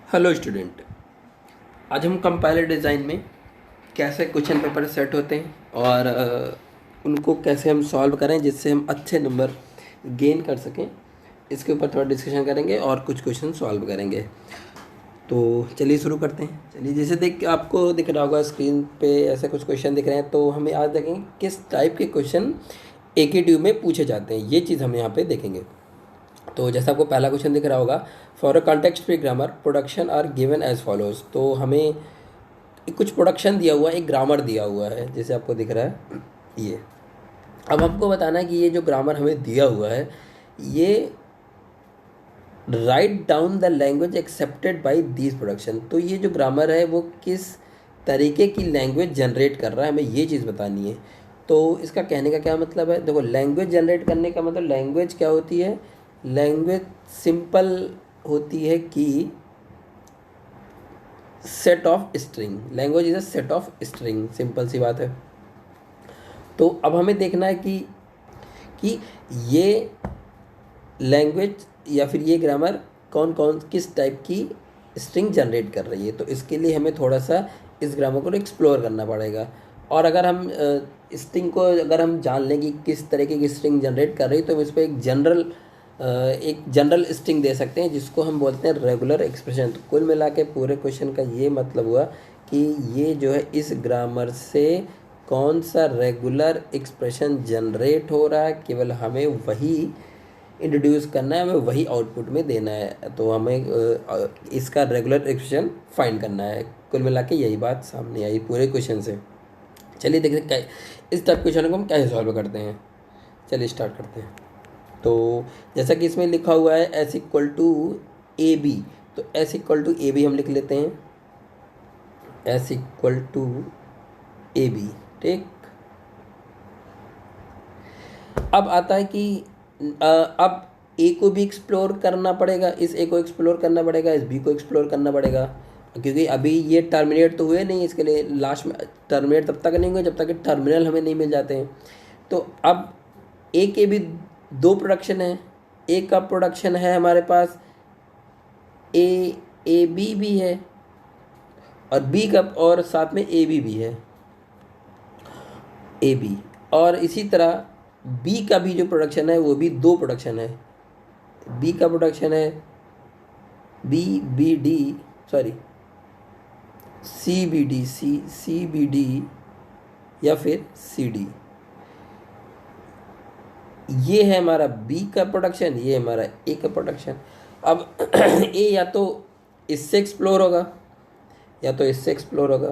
Hello student. आज हम compiler design में कैसे क्वेश्चन पेपर सेट होते हैं और उनको कैसे हम सॉल्व करें जिससे हम अच्छे नंबर गेन कर सकें, इसके ऊपर थोड़ा डिस्कशन करेंगे और कुछ क्वेश्चन सॉल्व करेंगे। तो चलिए शुरू करते हैं। चलिए, जैसे आपको दिख रहा होगा स्क्रीन पे ऐसे कुछ क्वेश्चन दिख रहे हैं, तो हमें आज देखेंगे किस टाइप के क्वेश्चन AKTU में पूछे जाते हैं, ये चीज़ हम यहाँ पे देखेंगे। तो जैसा आपको पहला क्वेश्चन दिख रहा होगा, for a context free grammar production are given as follows. तो हमें कुछ प्रोडक्शन दिया हुआ है, एक ग्रामर दिया हुआ है, जैसे आपको दिख रहा है ये। अब हमको बताना है कि ये जो ग्रामर हमें दिया हुआ है, ये write down the language accepted by these production. तो ये जो ग्रामर है वो किस तरीके की लैंग्वेज जनरेट कर रहा है, हमें ये चीज़ बतानी है। तो इसका कहने का क्या मतलब है, देखो लैंग्वेज जनरेट करने का मतलब, लैंग्वेज क्या होती है, लैंग्वेज सिंपल होती है कि set of string. Language is a set of string, simple सी बात है। तो अब हमें देखना है कि ये लैंग्वेज या फिर ये ग्रामर कौन कौन किस टाइप की स्ट्रिंग जनरेट कर रही है। तो इसके लिए हमें थोड़ा सा इस ग्रामर को एक्सप्लोर करना पड़ेगा। और अगर हम स्ट्रिंग को अगर हम जान लें कि किस तरीके की स्ट्रिंग जनरेट कर रही है, तो हम इस पर एक जनरल स्ट्रिंग दे सकते हैं जिसको हम बोलते हैं रेगुलर एक्सप्रेशन। तो कुल मिला के पूरे क्वेश्चन का ये मतलब हुआ कि ये जो है इस ग्रामर से कौन सा रेगुलर एक्सप्रेशन जनरेट हो रहा है, केवल हमें वही इंट्रोड्यूस करना है, हमें वही आउटपुट में देना है। तो हमें इसका रेगुलर एक्सप्रेशन फाइंड करना है। कुल मिला के यही बात सामने आई पूरे क्वेश्चन से। चलिए देखते हैं क्या इस टाइप क्वेश्चन को हम कैसे सॉल्व करते हैं। चलिए स्टार्ट करते हैं। तो जैसा कि इसमें लिखा हुआ है S equal to A B, तो S equal to A B हम लिख लेते हैं, S equal to A B. ठीक, अब आता है कि अब ए को भी एक्सप्लोर करना पड़ेगा, इस ए को एक्सप्लोर करना पड़ेगा, इस बी को एक्सप्लोर करना पड़ेगा, क्योंकि अभी ये टर्मिनेट तो हुए नहीं। इसके लिए लास्ट में टर्मिनेट तब तक नहीं हुए जब तक कि टर्मिनल हमें नहीं मिल जाते हैं। तो अब ए के भी दो प्रोडक्शन है, ए का प्रोडक्शन है हमारे पास ए बी भी है, और बी का और साथ में ए बी भी है, ए बी। और इसी तरह बी का भी जो प्रोडक्शन है वो भी दो प्रोडक्शन है। बी का प्रोडक्शन है B D, sorry C B D या फिर सी डी। ये है हमारा बी का प्रोडक्शन, ये है हमारा ए का प्रोडक्शन। अब ए या तो इससे एक्सप्लोर होगा या तो इससे एक्सप्लोर होगा,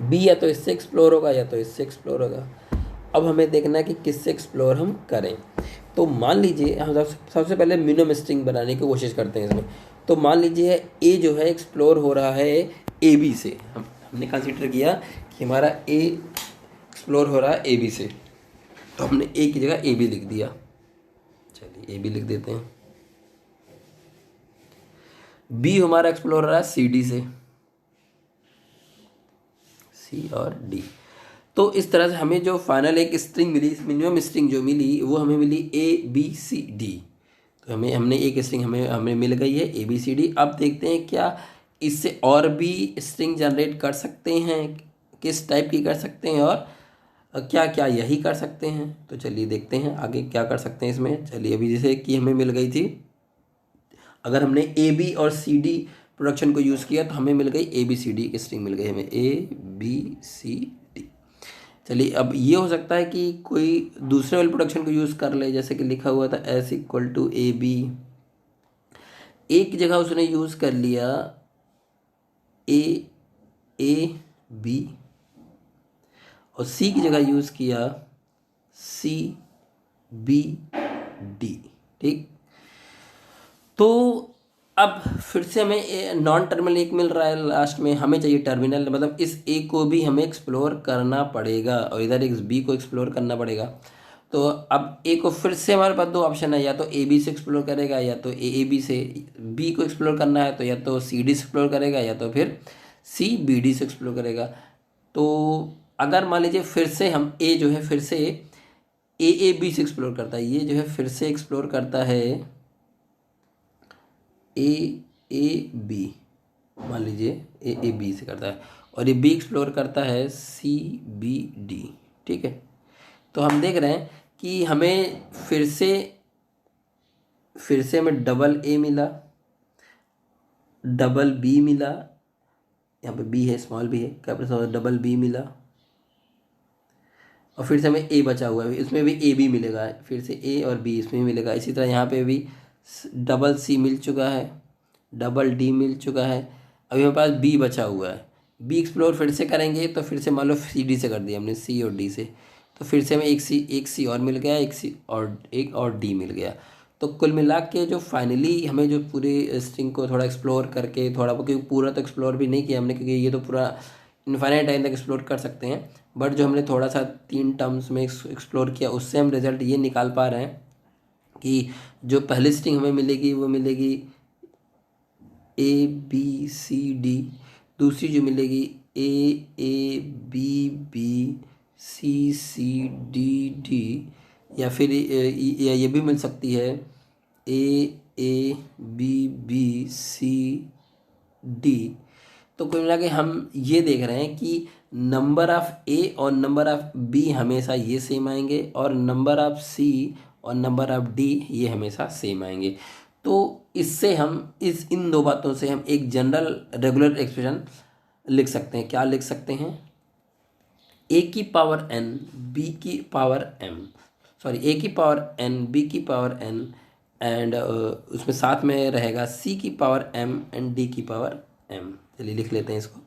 बी या तो इससे एक्सप्लोर होगा या तो इससे एक्सप्लोर होगा। अब हमें देखना है कि किससे एक्सप्लोर हम करें। तो मान लीजिए हम सबसे पहले मिनिमम स्ट्रिंग बनाने की कोशिश करते हैं इसमें। तो मान लीजिए ए जो है एक्सप्लोर हो रहा है ए बी से। हमने कंसीडर किया कि हमारा ए एक्सप्लोर हो रहा है ए बी से, तो हमने ए की जगह ए बी लिख दिया। चलिए ए बी लिख देते हैं। बी हमारा एक्सप्लोर हो रहा है सी डी से, सी और डी। तो इस तरह से हमें जो फाइनल एक स्ट्रिंग मिली, मिनिमम स्ट्रिंग जो मिली वो हमें मिली ए बी सी डी। तो हमने एक स्ट्रिंग हमें मिल गई है ए बी सी डी। अब देखते हैं क्या इससे और भी स्ट्रिंग जनरेट कर सकते हैं, किस टाइप की कर सकते हैं और क्या क्या यही कर सकते हैं। तो चलिए देखते हैं आगे क्या कर सकते हैं इसमें। चलिए अभी जैसे कि हमें मिल गई थी, अगर हमने ए बी और सी डी प्रोडक्शन को यूज़ किया तो हमें मिल गई ए बी सी डी की स्ट्रिंग मिल गई हमें, ए बी सी डी। चलिए अब ये हो सकता है कि कोई दूसरे वाले प्रोडक्शन को यूज़ कर ले, जैसे कि लिखा हुआ था S equal to A B, एक जगह उसने यूज़ कर लिया ए बी और सी की जगह यूज़ किया सी बी डी। ठीक, तो अब फिर से हमें नॉन टर्मिनल एक मिल रहा है लास्ट में, हमें चाहिए टर्मिनल। मतलब इस ए को भी हमें एक्सप्लोर करना पड़ेगा और इधर इस बी को एक्सप्लोर करना पड़ेगा। तो अब ए को फिर से हमारे पास दो ऑप्शन है, या तो ए बी से एक्सप्लोर करेगा या तो ए बी से। बी को एक्सप्लोर करना है तो या तो सी डी से एक्सप्लोर करेगा या तो फिर सी बी डी से एक्सप्लोर करेगा। तो अगर मान लीजिए फिर से हम ए जो है फिर से ए बी से एक्सप्लोर करता है, ये जो है फिर से एक्सप्लोर करता है ए ए बी, मान लीजिए ए बी से करता है और ये बी एक्सप्लोर करता है सी बी डी, ठीक है। तो हम देख रहे हैं कि हमें फिर से हमें डबल ए मिला, डबल बी मिला, यहाँ पे बी है, स्मॉल बी है, कैपिटल डबल बी मिला, और फिर से हमें ए बचा हुआ है, इसमें भी ए बी मिलेगा, फिर से ए और बी इसमें भी मिलेगा। इसी तरह यहाँ पे भी डबल सी मिल चुका है, डबल डी मिल चुका है, अभी हमारे पास बी बचा हुआ है। बी एक्सप्लोर फिर से करेंगे तो फिर से मान लो सी डी से कर दिया हमने, सी और डी से, तो फिर से हमें एक सी और मिल गया, एक और डी मिल गया। तो कुल मिला के जो फाइनली हमें जो पूरी स्ट्रिंग को थोड़ा एक्सप्लोर करके, थोड़ा, क्योंकि पूरा तो एक्सप्लोर भी नहीं किया हमने, क्योंकि ये तो पूरा इनफाइनाइट टाइम तक एक्सप्लोर कर सकते हैं, बट जो हमने थोड़ा सा 3 टर्म्स में एक्सप्लोर किया, उससे हम रिजल्ट ये निकाल पा रहे हैं कि जो पहली स्ट्रिंग हमें मिलेगी वो मिलेगी ए बी सी डी, दूसरी जो मिलेगी A B B C C D D, या फिर ये भी मिल सकती है A B B C D. तो कुल मिला के हम ये देख रहे हैं कि नंबर ऑफ़ ए और नंबर ऑफ़ बी हमेशा ये सेम आएंगे, और नंबर ऑफ़ सी और नंबर ऑफ़ डी ये हमेशा सेम आएंगे। तो इससे हम इन दो बातों से हम एक जनरल रेगुलर एक्सप्रेशन लिख सकते हैं। क्या लिख सकते हैं? ए की पावर एन बी की पावर एम, सॉरी ए की पावर एन बी की पावर एन, एंड उसमें साथ में रहेगा सी की पावर एम एंड डी की पावर एम। चलिए लिख लेते हैं इसको,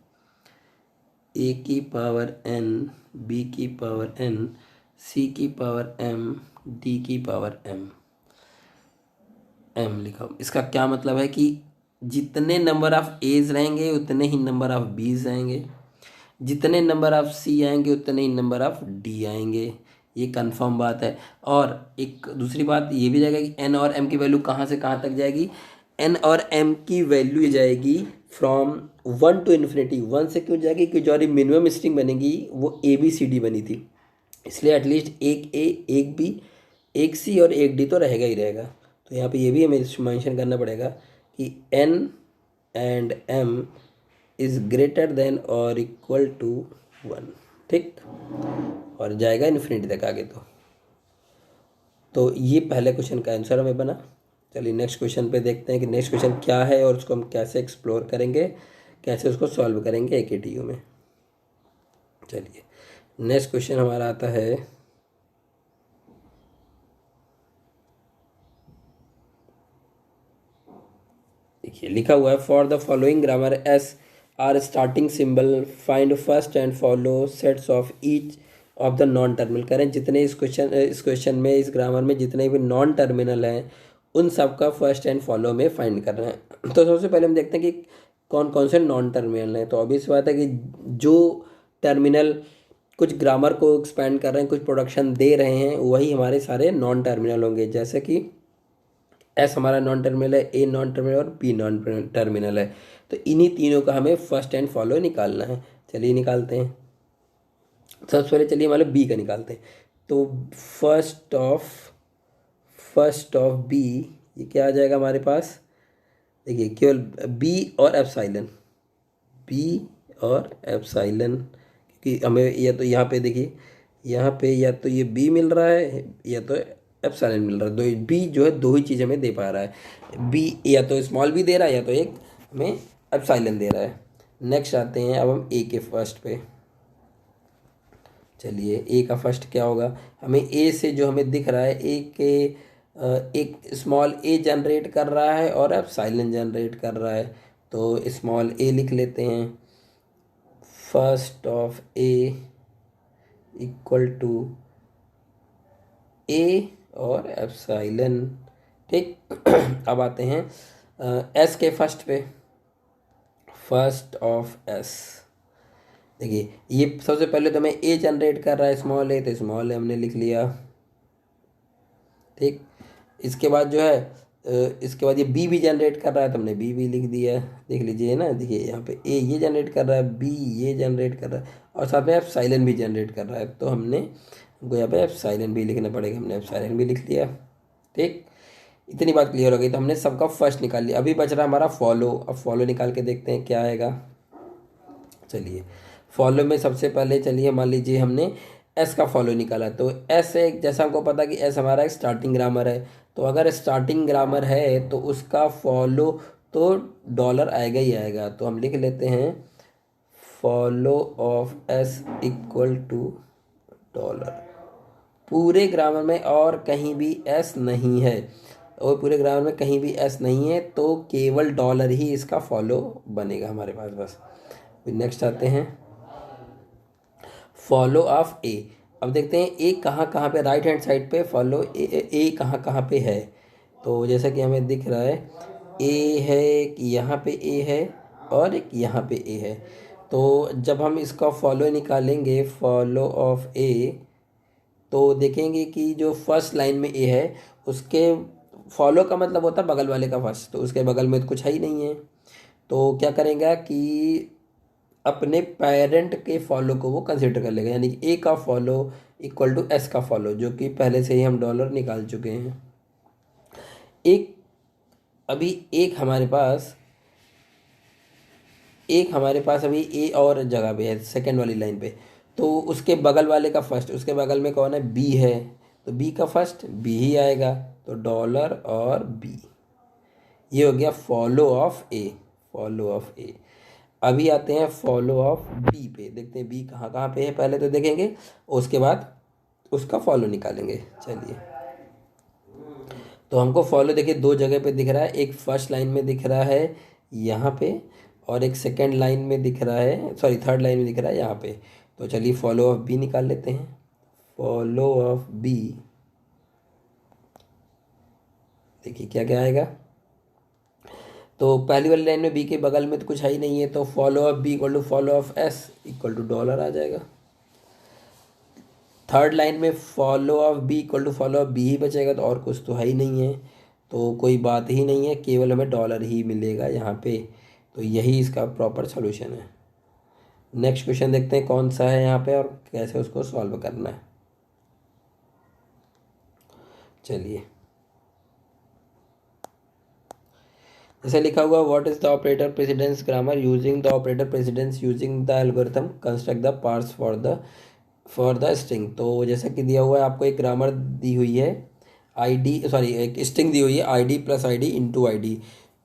ए की पावर एन बी की पावर एन सी की पावर एम डी की पावर एम, एम लिखा। इसका क्या मतलब है कि जितने नंबर ऑफ़ एज रहेंगे उतने ही नंबर ऑफ़ बीज आएंगे, जितने नंबर ऑफ़ सी आएंगे उतने ही नंबर ऑफ़ डी आएंगे, ये कंफर्म बात है। और एक दूसरी बात ये भी जाएगा कि एन और एम की वैल्यू कहाँ से कहाँ तक जाएगी? एन और एम की वैल्यू जाएगी फ्रॉम 1 टू इन्फिनिटी। 1 से क्यों जाएगी? क्योंकि जो मिनिमम स्ट्रिंग बनेगी वो ए बी सी डी बनी थी, इसलिए एटलीस्ट एक ए एक बी एक सी और एक डी तो रहेगा ही रहेगा। तो यहाँ पे ये भी हमें मेंशन करना पड़ेगा कि N and M is greater than और इक्वल टू 1, ठीक, और जाएगा इन्फिनिटी तक आगे। तो ये पहले क्वेश्चन का आंसर हमें बना। चलिए नेक्स्ट क्वेश्चन पे देखते हैं कि नेक्स्ट क्वेश्चन क्या है और उसको हम कैसे एक्सप्लोर करेंगे, कैसे उसको सॉल्व करेंगे AKTU में। चलिए नेक्स्ट क्वेश्चन हमारा आता है, देखिए लिखा हुआ है, for the following grammar S R starting symbol find first and follow sets of each of the non terminal. करें जितने इस क्वेश्चन में, इस ग्रामर में जितने भी नॉन टर्मिनल हैं उन सब का फर्स्ट एंड फॉलो में फाइंड करना है। तो सबसे पहले हम देखते हैं कि कौन कौन से नॉन टर्मिनल हैं। तो ऑब्वियस बात है कि जो टर्मिनल कुछ ग्रामर को एक्सपेंड कर रहे हैं, कुछ प्रोडक्शन दे रहे हैं, वही हमारे सारे नॉन टर्मिनल होंगे। जैसे कि एस हमारा नॉन टर्मिनल है, ए नॉन टर्मिनल और बी नॉन टर्मिनल है। तो इन्हीं तीनों का हमें फर्स्ट एंड फॉलो निकालना है। चलिए निकालते हैं। सबसे पहले चलिए हमारे बी का निकालते हैं। तो फर्स्ट ऑफ बी, ये क्या आ जाएगा हमारे पास? देखिए केवल बी और एप्सिलॉन, बी और एप्सिलॉन, क्योंकि हमें या तो यहाँ पे देखिए, यहाँ पे या तो ये बी मिल रहा है या तो एप्सिलॉन मिल रहा है। दो बी जो है दो ही चीज़ हमें दे पा रहा है, बी या तो स्मॉल बी दे रहा है या तो एक हमें एप्सिलॉन दे रहा है। नेक्स्ट आते हैं अब हम ए के फर्स्ट पे। चलिए ए का फर्स्ट क्या होगा? हमें ए से जो हमें दिख रहा है, ए के एक स्मॉल ए जनरेट कर रहा है और एप्सिलॉन जनरेट कर रहा है। तो स्मॉल ए लिख लेते हैं, first of A equal to A और एप्सिलॉन, ठीक। अब आते हैं एस के फर्स्ट पे, फर्स्ट ऑफ एस। देखिए ये सबसे पहले तो हमें ए जनरेट कर रहा है स्मॉल ए, तो स्मॉल ए हमने लिख लिया, ठीक। इसके बाद जो है इसके बाद ये बी भी जनरेट कर रहा है तो हमने बी भी लिख दिया। देख लीजिए ना, देखिए यहाँ पे ए ये जनरेट कर रहा है, बी ये जनरेट कर रहा है और साथ में एप्सिलॉन भी जनरेट कर रहा है। तो हमने यहाँ पे एप्सिलॉन भी लिखना पड़ेगा, हमने एप्सिलॉन भी लिख दिया, ठीक। इतनी बात क्लियर हो गई। तो हमने सबका फर्स्ट निकाल लिया, अभी बच रहा हमारा फॉलो। अब फॉलो निकाल के देखते हैं क्या आएगा। चलिए फॉलो में सबसे पहले चलिए मान लीजिए हमने एस का फॉलो निकाला, तो एस एक, जैसा हमको पता कि एस हमारा एक स्टार्टिंग ग्रामर है, तो अगर स्टार्टिंग ग्रामर है तो उसका फॉलो तो डॉलर आएगा ही आएगा। तो हम लिख लेते हैं follow of S equal to dollar. पूरे ग्रामर में और कहीं भी एस नहीं है, और पूरे ग्रामर में कहीं भी एस नहीं है, तो केवल डॉलर ही इसका फॉलो बनेगा हमारे पास बस। नेक्स्ट आते हैं फॉलो ऑफ ए। अब देखते हैं ए कहाँ कहाँ पे, राइट हैंड साइड पे फॉलो ए कहाँ कहाँ पे है। तो जैसा कि हमें दिख रहा है ए है, एक यहाँ पे ए है और एक यहाँ पे ए है। तो जब हम इसका फॉलो निकालेंगे फॉलो ऑफ ए, तो देखेंगे कि जो फर्स्ट लाइन में ए है उसके फॉलो का मतलब होता है बगल वाले का फर्स्ट, तो उसके बगल में तो कुछ है ही नहीं है। तो क्या करेंगे कि अपने पेरेंट के फॉलो को वो कंसिडर कर लेगा, यानी कि ए का फॉलो इक्वल टू एस का फॉलो, जो कि पहले से ही हम डॉलर निकाल चुके हैं। एक अभी एक हमारे पास अभी ए और जगह पे है सेकेंड वाली लाइन पे, तो उसके बगल वाले का फर्स्ट, उसके बगल में कौन है, बी है, तो बी का फर्स्ट बी ही आएगा, तो डॉलर और बी। ये हो गया follow of A, follow of A. अभी आते हैं फॉलो ऑफ बी पे, देखते हैं बी कहाँ कहाँ पे है पहले तो देखेंगे, उसके बाद उसका फॉलो निकालेंगे। चलिए तो हमको फॉलो देखिए दो जगह पे दिख रहा है, एक फर्स्ट लाइन में दिख रहा है यहाँ पे, और एक सेकेंड लाइन में दिख रहा है, सॉरी थर्ड लाइन में दिख रहा है यहाँ पे। तो चलिए फॉलो ऑफ बी निकाल लेते हैं। फॉलो ऑफ बी देखिए क्या क्या आएगा। तो पहली वाली लाइन में बी के बगल में तो कुछ है ही नहीं है, तो follow of B equal to follow of S equal to dollar आ जाएगा। थर्ड लाइन में follow of B equal to follow of B ही बचेगा, तो और कुछ तो है ही नहीं है, तो कोई बात ही नहीं है, केवल हमें डॉलर ही मिलेगा यहाँ पे। तो यही इसका प्रॉपर सॉल्यूशन है। नेक्स्ट क्वेश्चन देखते हैं कौन सा है यहाँ पे और कैसे उसको सॉल्व करना है। चलिए जैसे लिखा हुआ what is the operator precedence grammar using the operator precedence using the algorithm construct the parts for the string. तो जैसा कि दिया हुआ है आपको एक ग्रामर दी हुई है, आईडी सॉरी एक स्ट्रिंग दी हुई है ID plus ID into ID.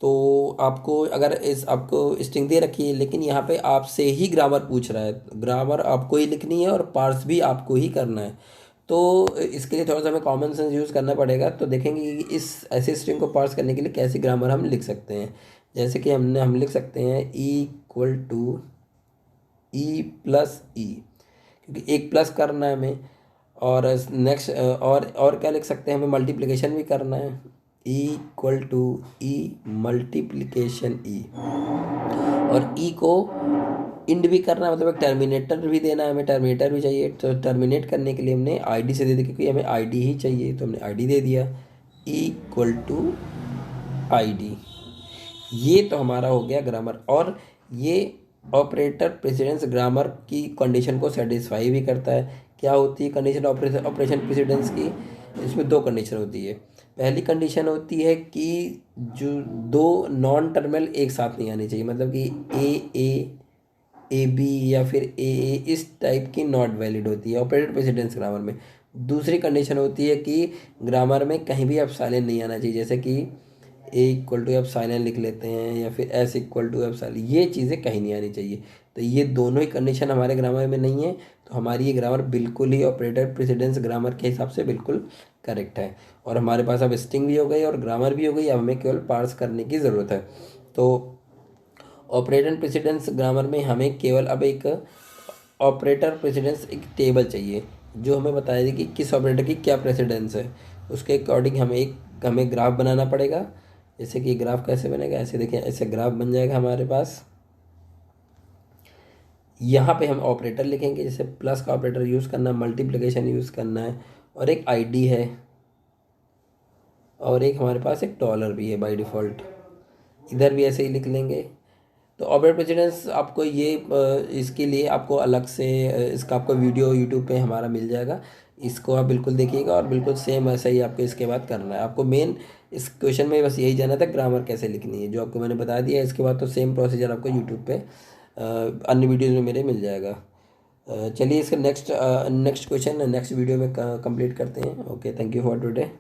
तो आपको अगर इस आपको स्ट्रिंग दे रखी है, लेकिन यहाँ पे आपसे ही ग्रामर पूछ रहा है, ग्रामर आपको ही लिखनी है और पार्स भी आपको ही करना है। तो इसके लिए थोड़ा सा हमें कॉमन सेंस यूज़ करना पड़ेगा। तो देखेंगे कि इस ऐसे स्ट्रिंग को पार्स करने के लिए कैसी ग्रामर हम लिख सकते हैं। जैसे कि हम लिख सकते हैं E equal to E plus E, क्योंकि एक प्लस करना है हमें, और नेक्स्ट और क्या लिख सकते हैं, हमें मल्टीप्लिकेशन भी करना है, E equal to E multiplication E, और ई को इंड भी करना है, मतलब एक टर्मिनेटर भी देना है, हमें टर्मिनेटर भी चाहिए। तो टर्मिनेट करने के लिए हमने आईडी से दे दी, क्योंकि हमें आईडी ही चाहिए, तो हमने आईडी दे दिया ई इक्वल टू आईडी। ये तो हमारा हो गया ग्रामर, और ये ऑपरेटर प्रेसिडेंस ग्रामर की कंडीशन को सेटिस्फाई भी करता है। क्या होती है कंडीशन ऑपरेशन प्रेसिडेंस की, इसमें दो कंडीशन होती है। पहली कंडीशन होती है कि जो दो नॉन टर्मिनल एक साथ नहीं आनी चाहिए, मतलब कि ए बी या फिर ए इस टाइप की नॉट वैलिड होती है ऑपरेटर प्रेसिडेंस ग्रामर में। दूसरी कंडीशन होती है कि ग्रामर में कहीं भी एप्सिलॉन नहीं आना चाहिए, जैसे कि ए इक्वल टू एप्सिलॉन लिख लेते हैं, या फिर एस इक्वल टू एप्सिलॉन, ये चीज़ें कहीं नहीं आनी चाहिए। तो ये दोनों ही कंडीशन हमारे ग्रामर में नहीं है, तो हमारी ये ग्रामर बिल्कुल ही ऑपरेटर प्रेसिडेंस ग्रामर के हिसाब से बिल्कुल करेक्ट है। और हमारे पास अब स्ट्रिंग भी हो गई और ग्रामर भी हो गई, अब हमें केवल पार्स करने की ज़रूरत है। तो ऑपरेटर प्रेसिडेंस ग्रामर में हमें केवल अब एक ऑपरेटर प्रेसिडेंस एक टेबल चाहिए, जो हमें बताएगी कि किस ऑपरेटर की क्या प्रेसिडेंस है। उसके अकॉर्डिंग हमें ग्राफ बनाना पड़ेगा। जैसे कि ग्राफ कैसे बनेगा, ऐसे देखें, ऐसे ग्राफ बन जाएगा हमारे पास। यहाँ पे हम ऑपरेटर लिखेंगे, जैसे प्लस का ऑपरेटर यूज़ करना है, मल्टीप्लिकेशन यूज़ करना है, और एक आईडी है, और एक हमारे पास एक डॉलर भी है बाय डिफ़ॉल्ट। इधर भी ऐसे ही लिख लेंगे। तो ऑपरेटर प्रेसिडेंस आपको ये इसके लिए आपको अलग से इसका आपको वीडियो यूट्यूब पे हमारा मिल जाएगा। इसको आप बिल्कुल देखिएगा और बिल्कुल सेम ऐसा ही आपको इसके बाद करना है। आपको मेन इस क्वेश्चन में बस यही जानना था ग्रामर कैसे लिखनी है, जो आपको मैंने बता दिया। इसके बाद तो सेम प्रोसीजर आपको यूट्यूब पे अन्य वीडियोज़ में मेरे मिल जाएगा। चलिए इसका नेक्स्ट क्वेश्चन नेक्स्ट वीडियो में कंप्लीट करते हैं। Okay, thank you for today.